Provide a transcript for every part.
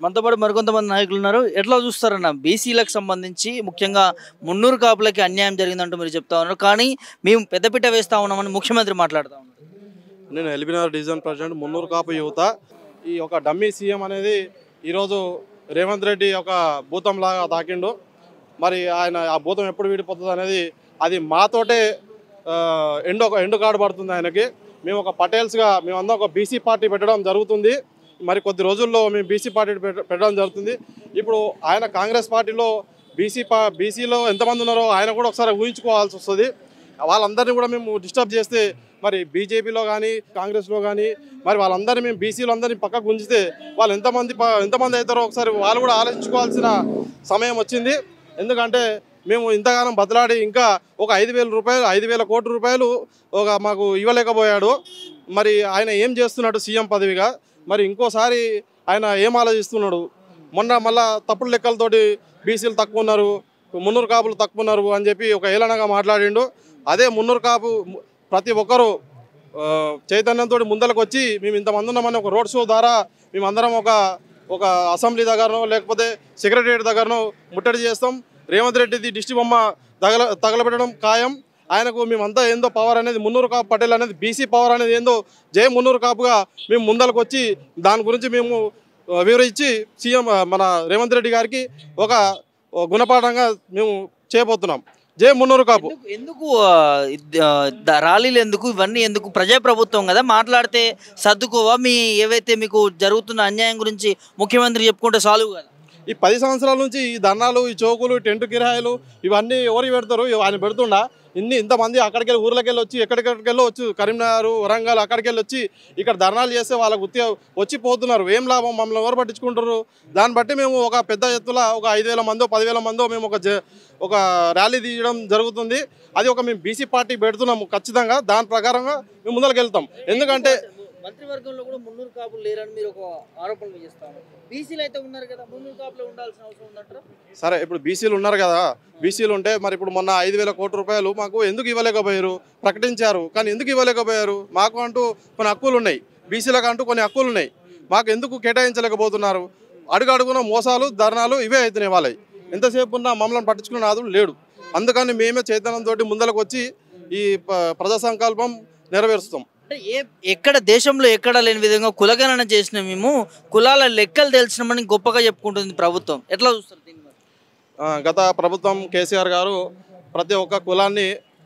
మనతో పాటు మరికొంతమంది నాయకులు ఉన్నారు. ఎట్లా చూస్తారన్న బీసీలకు సంబంధించి ముఖ్యంగా మున్నూరు కాపులకి అన్యాయం జరిగిందంటూ మీరు చెప్తా ఉన్నారు. కానీ మేము పెద్దపీట వేస్తా ఉన్నామని ముఖ్యమంత్రి మాట్లాడుతూ ఉన్నారు. నేను ఎల్బీనగర్ డివిజన్ ప్రెసిడెంట్ మున్నూరు కాపు యువత. ఈ ఒక డమ్మీ సీఎం అనేది ఈరోజు రేవంత్ రెడ్డి ఒక భూతంలాగా తాకిండు. మరి ఆయన ఆ భూతం ఎప్పుడు వీడిపోతుంది అనేది అది మాతోటే ఎండు కార్డు పడుతుంది ఆయనకి. మేము ఒక పటేల్స్గా మేమందరం ఒక బీసీ పార్టీ పెట్టడం జరుగుతుంది. మరి కొద్ది రోజుల్లో మేము బీసీ పార్టీ పెట్టడం జరుగుతుంది. ఇప్పుడు ఆయన కాంగ్రెస్ పార్టీలో బీసీలో ఎంతమంది ఉన్నారో ఆయన కూడా ఒకసారి ఊహించుకోవాల్సి వస్తుంది. వాళ్ళందరినీ కూడా మేము డిస్టర్బ్ చేస్తే మరి బీజేపీలో కానీ కాంగ్రెస్లో కానీ మరి వాళ్ళందరినీ మేము బీసీలో అందరినీ పక్కకు గుంజితే వాళ్ళు ఎంతమంది అవుతారో ఒకసారి వాళ్ళు కూడా ఆలోచించుకోవాల్సిన సమయం వచ్చింది. ఎందుకంటే మేము ఇంతగానం బదలాడి ఇంకా ఒక 5,000 కోట్ల రూపాయలు మాకు ఇవ్వలేకపోయాడు. మరి ఆయన ఏం చేస్తున్నాడు సీఎం పదవిగా? మరి ఇంకోసారి ఆయన ఏం ఆలోచిస్తున్నాడు? మొన్న మళ్ళా తప్పుడు లెక్కలతోటి బీసీలు తక్కువ ఉన్నారు, మున్నూరు కాపులు తక్కువ ఉన్నారు అని చెప్పి ఒక ఏలనగా మాట్లాడిండు. అదే మున్నూరు కాపు ప్రతి ఒక్కరూ చైతన్యంతో ముందరకు వచ్చి మేము ఇంతమంది ఉన్నామని ఒక రోడ్ షో ద్వారా మేమందరం ఒక అసెంబ్లీ దగ్గరనో లేకపోతే సెక్రటరియట్ దగ్గరనో ముట్టడి చేస్తాం. రేవంత్ రెడ్డిది దిష్టి బొమ్మ తగలబెట్టడం ఖాయం. ఆయనకు మేమంతా ఏందో పవర్ అనేది మున్నూరు కాపు పటేల్ అనేది బీసీ పవర్ అనేది ఏందో జై మున్నూరు కాపుగా మేము ముందరకు వచ్చి దాని గురించి మేము వివరించి సీఎం మన రేవంత్ రెడ్డి గారికి ఒక గుణపాఠంగా మేము చేయబోతున్నాం. జై మున్నూరు కాపు. ఎందుకు ర్యాలీలు ఎందుకు ఇవన్నీ ఎందుకు? ప్రజాప్రభుత్వం కదా, మాట్లాడితే సర్దుకోవా? ఏవైతే మీకు జరుగుతున్న అన్యాయం గురించి ముఖ్యమంత్రి చెప్పుకుంటే సాల్వ్ కదా. ఈ 10 సంవత్సరాల నుంచి ఈ ధర్నాలు, ఈ చౌకులు, టెంటు కిరాయిలు ఇవన్నీ ఎవరికి పెడతారు? ఆయన పెడుతుండా? ఇంతమంది అక్కడికెళ్ళి ఊర్లకెళ్ళి వచ్చి ఎక్కడికెళ్ళి వచ్చి కరీంనగర్, వరంగల్ అక్కడికెళ్ళి వచ్చి ఇక్కడ ధర్నాలు చేస్తే వాళ్ళకు వచ్చి పోతున్నారు. ఏం లాభం? మమ్మల్ని ఎవరు పట్టించుకుంటారు? దాన్ని బట్టి మేము ఒక పెద్ద ఎత్తుల ఒక 5,000 మందో 10,000 మందో మేము ఒక ర్యాలీ తీయడం జరుగుతుంది. అది మేము బీసీ పార్టీ పెడుతున్నాము ఖచ్చితంగా. దాని ప్రకారంగా మేము ముందరికి వెళ్తాం. ఎందుకంటే మంత్రివర్గంలో కూడా మున్నూరు కాపులు లేరని మీరు ఒక ఆరోపణలు చేస్తారు. బీసీలు అయితే ఉన్నారు కదా, మున్నూరు కాపులు ఉండాల్సిన అవసరం ఉందంటారా? సరే, ఇప్పుడు బీసీలు ఉన్నారు కదా, బీసీలు ఉంటే మరి ఇప్పుడు మొన్న 5,000 కోట్ల రూపాయలు మాకు ఎందుకు ఇవ్వలేకపోయారు? ప్రకటించారు, కానీ ఎందుకు ఇవ్వలేకపోయారు? మాకు అంటూ కొన్ని హక్కులు ఉన్నాయి, బీసీలకు అంటూ కొన్ని హక్కులు ఉన్నాయి, మాకు ఎందుకు కేటాయించలేకపోతున్నారు? అడుగడుగున మోసాలు, ధర్నాలు ఇవే అవుతున్నాయి. వాళ్ళవి ఎంతసేపు ఉన్నా మమ్మల్ని పట్టించుకునే నాదులు లేడు. అందుకని మేమే చైతన్యంతో ముందరకు వచ్చి ఈ ప్రజా సంకల్పం నెరవేరుస్తాం. అంటే ఎక్కడ దేశంలో ఎక్కడ లేని విధంగా కులగణన చేసిన మేము కులాల లెక్కలు తెలిసినామని గొప్పగా చెప్పుకుంటుంది ప్రభుత్వం. ఎట్లా చూస్తారు దీన్ని? గత ప్రభుత్వం కేసీఆర్ గారు ప్రతి ఒక్క కులాన్ని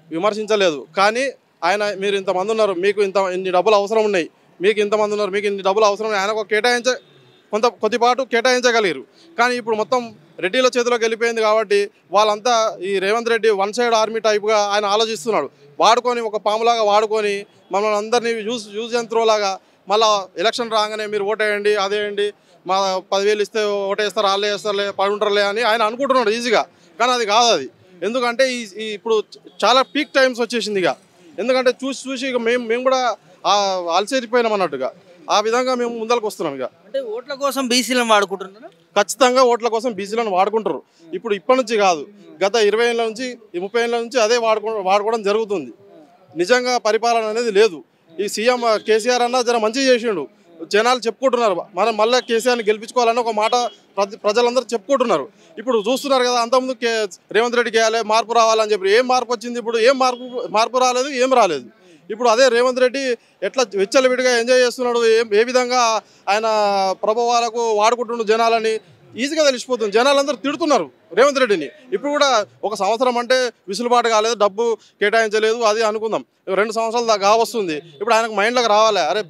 విమర్శించలేదు. కానీ ఆయన మీరు ఇంతమంది ఉన్నారు, మీకు ఇన్ని డబ్బులు అవసరం ఉన్నాయి, మీకు ఇంతమంది ఉన్నారు, మీకు ఇన్ని డబ్బులు అవసరం ఉన్నాయి, ఆయనకు కొద్దిపాటు కేటాయించగలిగారు. కానీ ఇప్పుడు మొత్తం రెడ్డిల చేతిలోకి వెళ్ళిపోయింది కాబట్టి వాళ్ళంతా ఈ Revanth Reddy one side army టైప్గా ఆయన ఆలోచిస్తున్నాడు. వాడుకొని ఒక పాములాగా వాడుకొని మమ్మల్ని అందరినీ యూజ్ అండ్ త్రోలాగా మళ్ళీ ఎలక్షన్ రాగానే మీరు ఓటేయండి, అదేయండి, మా 10,000 ఇస్తే ఓటేస్తారు, వాళ్ళే వేస్తారులే, పడుంటారులే అని ఆయన అనుకుంటున్నాడు ఈజీగా. కానీ అది కాదు. అది ఎందుకంటే ఇప్పుడు చాలా పీక్ టైమ్స్ వచ్చేసింది. ఎందుకంటే చూసి ఇక మేము కూడా అలసిపోయినాం అన్నట్టుగా ఆ విధంగా మేము ముందరకు వస్తున్నాం. అంటే ఓట్ల కోసం బీసీలను వాడుకుంటున్నారు. ఖచ్చితంగా ఓట్ల కోసం బీసీలను వాడుకుంటారు. ఇప్పటి నుంచి కాదు, గత 20 ఏళ్ళ నుంచి 30 ఏళ్ళ నుంచి అదే వాడుకోవడం జరుగుతుంది. నిజంగా పరిపాలన అనేది లేదు. ఈ సీఎం కేసీఆర్ అన్న జర మంచిగా చేసిండు, జనాలు చెప్పుకుంటున్నారు. మనం మళ్ళీ కేసీఆర్ని గెలిపించుకోవాలని ఒక మాట ప్రజలందరూ చెప్పుకుంటున్నారు. ఇప్పుడు చూస్తున్నారు కదా, అంతకుముందు రేవంత్ రెడ్డికి వేయాలి, మార్పు రావాలని చెప్పి ఏం మార్పు వచ్చింది? ఇప్పుడు ఏం మార్పు రాలేదు, ఏం రాలేదు. ఇప్పుడు అదే రేవంత్ రెడ్డి ఎట్లా విచ్చలవిడిగా ఎంజాయ్ చేస్తున్నాడు, ఏ విధంగా ఆయన ప్రభావాలకు వాడుకుంటున్నాడు జనాలని ఈజీగా తెలిసిపోతుంది. జనాలందరూ తిడుతున్నారు రేవంత్ రెడ్డిని. ఇప్పుడు కూడా ఒక సంవత్సరం అంటే విసులుబాటు కాలేదు, డబ్బు కేటాయించలేదు, అది అనుకుందాం. 2 సంవత్సరాలు దాకా వస్తుంది. ఇప్పుడు ఆయనకు మైండ్లోకి రావాలి, అరే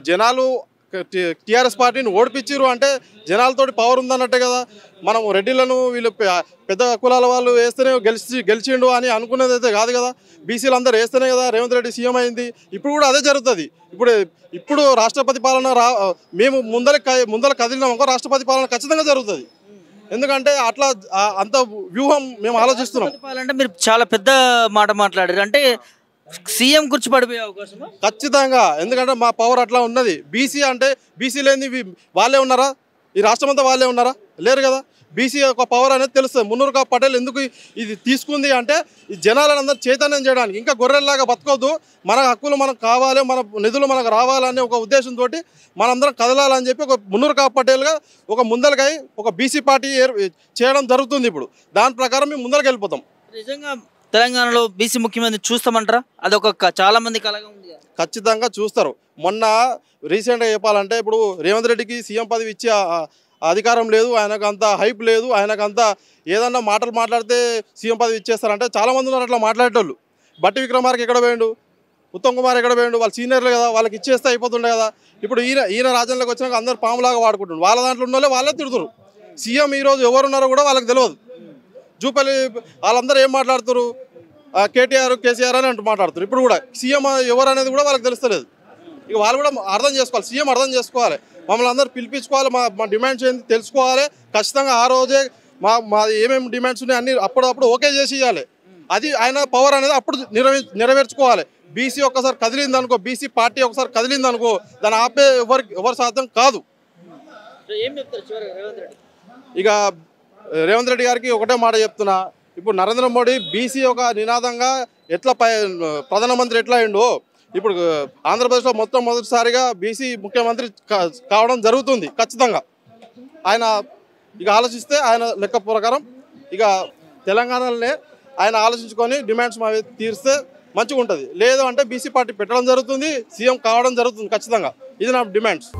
జనాలు టీఆర్ఎస్ పార్టీని ఓడిపించారు అంటే జనాలతోటి పవర్ ఉందన్నట్టే కదా. మనం రెడ్డిలను వీళ్ళు పెద్ద కులాల వాళ్ళు వేస్తేనే గెలిచిండు అని అనుకునేది అయితే కాదు కదా. బీసీలు అందరూ వేస్తేనే కదా రేవంత్ రెడ్డి సీఎం అయింది. ఇప్పుడు కూడా అదే జరుగుతుంది. ఇప్పుడు రాష్ట్రపతి పాలన మేము ముందర కదిలినామనుకో రాష్ట్రపతి పాలన ఖచ్చితంగా జరుగుతుంది. ఎందుకంటే అట్లా అంత వ్యూహం మేము ఆలోచిస్తున్నాం. అంటే మీరు చాలా పెద్ద మాట మాట్లాడారు. అంటే సీఎం గురించి పడిపోయే అవకాశం ఖచ్చితంగా. ఎందుకంటే మా పవర్ అట్లా ఉన్నది. బీసీ అంటే బీసీ లేని వాళ్ళే ఉన్నారా? ఈ రాష్ట్రం అంతా వాళ్ళే ఉన్నారా? లేరు కదా. బీసీ యొక్క పవర్ అనేది తెలుస్తుంది. మున్నూరు కాపు పటేల్ ఎందుకు ఇది తీసుకుంది అంటే ఈ జనాలను అందరూ చైతన్యం చేయడానికి. ఇంకా గొర్రెల్లాగా బతకొద్దు, మన హక్కులు మనకు కావాలి, మన నిధులు మనకు రావాలనే ఒక ఉద్దేశంతో మనందరం కదలాలని చెప్పి ఒక మున్నూరు కాపు పటేల్గా ఒక ముందలకై ఒక బీసీ పార్టీ చేయడం జరుగుతుంది. ఇప్పుడు దాని ప్రకారం మేము ముందరికి వెళ్ళిపోతాం. నిజంగా తెలంగాణలో బీసీ ముఖ్యమంత్రి చూస్తామంటారా? అదొక చాలా మంది కలగా ఉంది. ఖచ్చితంగా చూస్తారు. మొన్న రీసెంట్గా చెప్పాలంటే ఇప్పుడు రేవంత్ రెడ్డికి సీఎం పదవి ఇచ్చే అధికారం లేదు, ఆయనకు అంత హైప్ లేదు, ఆయనకు అంత ఏదన్నా మాటలు మాట్లాడితే సీఎం పదవి ఇచ్చేస్తారంటే చాలామంది ఉన్నారు అట్లా మాట్లాడేటోళ్ళు. బట్టి విక్రమార్క ఎక్కడ పోయిండు, ఉత్తమ్ కుమార్ ఎక్కడ పోయిండు, వాళ్ళు సీనియర్లు కదా, వాళ్ళకి ఇచ్చేస్తే అయిపోతుండే కదా. ఇప్పుడు ఈయన రాజ్యంలోకి వచ్చినాక అందరు పాములాగా వాడుకుంటుండ్రు. వాళ్ళ దాంట్లో ఉన్న వాళ్ళే తిడుతున్నారు. సీఎం ఈరోజు ఎవరున్నారో కూడా వాళ్ళకి తెలియదు. జూపల్లి వాళ్ళందరూ ఏం మాట్లాడుతారు, కేటీఆర్ కేసీఆర్ అని అంటూ మాట్లాడుతారు. ఇప్పుడు కూడా సీఎం ఎవరు అనేది కూడా వాళ్ళకి తెలుస్తలేదు. ఇక వాళ్ళు కూడా అర్థం చేసుకోవాలి, సీఎం అర్థం చేసుకోవాలి, మమ్మల్ని అందరూ పిలిపించుకోవాలి, మా డిమాండ్స్ ఏంటి తెలుసుకోవాలి. ఖచ్చితంగా ఆ రోజే మాది ఏమేమి డిమాండ్స్ ఉన్నాయి అన్ని అప్పుడప్పుడు ఓకే చేసి ఇవ్వాలి. అది ఆయన పవర్ అనేది అప్పుడు నెరవేర్చుకోవాలి. బీసీ ఒక్కసారి కదిలింది అనుకో, బీసీ పార్టీ ఒకసారి కదిలింది అనుకో, దాన్ని ఆపే ఎవరు సాధ్యం కాదు. ఇక రేవంత్ రెడ్డి గారికి ఒకటే మాట చెప్తున్నా, ఇప్పుడు నరేంద్ర మోడీ బీసీ ఒక నినాదంగా ఎట్లా ప్రధానమంత్రి ఎట్లా అయిండో ఇప్పుడు ఆంధ్రప్రదేశ్లో మొదటిసారిగా బీసీ ముఖ్యమంత్రి కావడం జరుగుతుంది. ఖచ్చితంగా ఆయన ఇక ఆలోచిస్తే ఆయన లెక్క ప్రకారం ఇక తెలంగాణలోనే ఆయన ఆలోచించుకొని డిమాండ్స్ తీరిస్తే మంచిగా ఉంటుంది. లేదు అంటే బీసీ పార్టీ పెట్టడం జరుగుతుంది, సీఎం కావడం జరుగుతుంది. ఖచ్చితంగా ఇది నా డిమాండ్స్.